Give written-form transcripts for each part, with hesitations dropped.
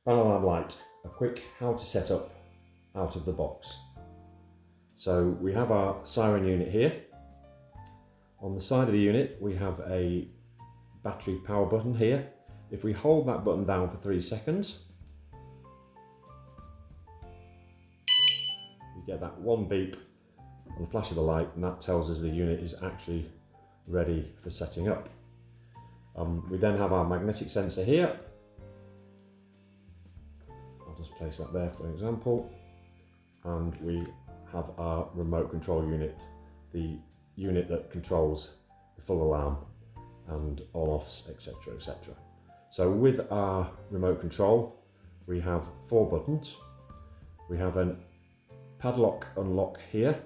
Vanolarm Lite, a quick how to set up out of the box. So we have our siren unit here. On the side of the unit we have a battery power button here. If we hold that button down for 3 seconds, you get that one beep and the flash of the light, and that tells us the unit is actually ready for setting up. We then have our magnetic sensor here. I'll just place that there for example. And we have our remote control unit, the unit that controls the full alarm and on-offs, etc, etc. So with our remote control we have 4 buttons. We have a padlock unlock here.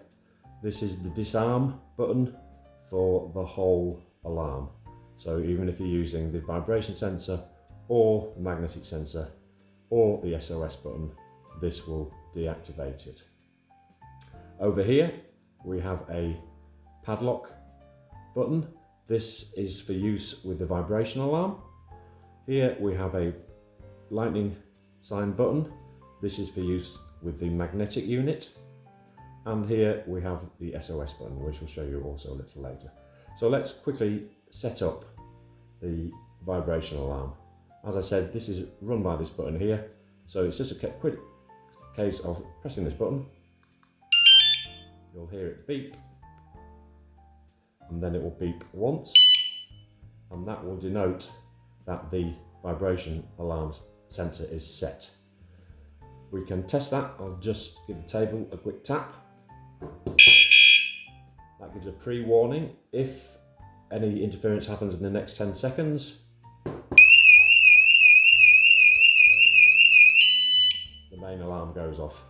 This is the disarm button for the whole alarm. So even if you're using the vibration sensor or the magnetic sensor or the SOS button, this will deactivate it. Over here we have a padlock button. This is for use with the vibration alarm. Here we have a lightning sign button. This is for use with the magnetic unit. And here we have the SOS button, which we'll show you also a little later. So let's quickly set up the vibration alarm. As I said, this is run by this button here. So it's just a quick case of pressing this button. You'll hear it beep, and then it will beep once, and that will denote that the vibration alarm sensor is set. We can test that. I'll just give the table a quick tap. That gives a pre-warning. If any interference happens in the next 10 seconds, the main alarm goes off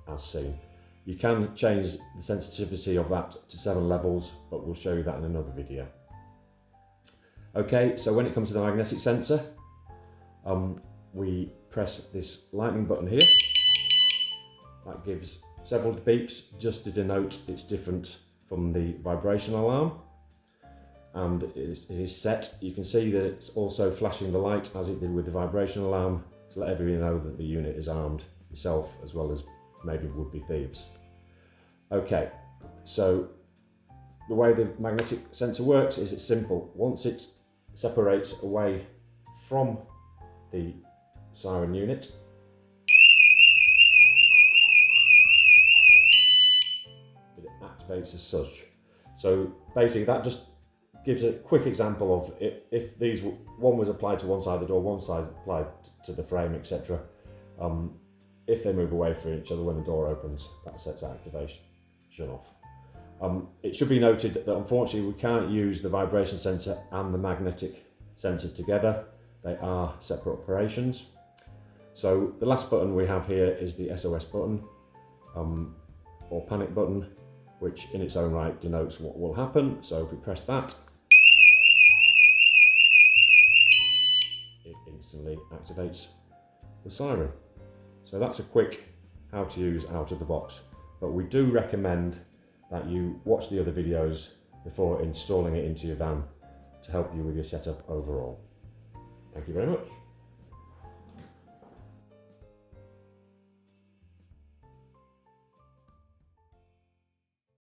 as seen. You can change the sensitivity of that to 7 levels, but we'll show you that in another video. Okay, so when it comes to the magnetic sensor, we press this lightning button here. That gives several beeps just to denote it's different from the vibration alarm, and it is set. You can see that it's also flashing the light as it did with the vibration alarm to let everyone know that the unit is armed, yourself as well as maybe would-be thieves. Okay, so the way the magnetic sensor works is it's simple. Once it separates away from the siren unit, it activates as such. So basically that just gives a quick example of if one was applied to one side of the door, one side applied to the frame, etc. If they move away from each other when the door opens, that sets activation off. It should be noted that unfortunately we can't use the vibration sensor and the magnetic sensor together. They are separate operations. So the last button we have here is the SOS button or panic button, which in its own right denotes what will happen. So if we press that, it instantly activates the siren. So that's a quick how to use out of the box, but we do recommend that you watch the other videos before installing it into your van to help you with your setup overall. Thank you very much.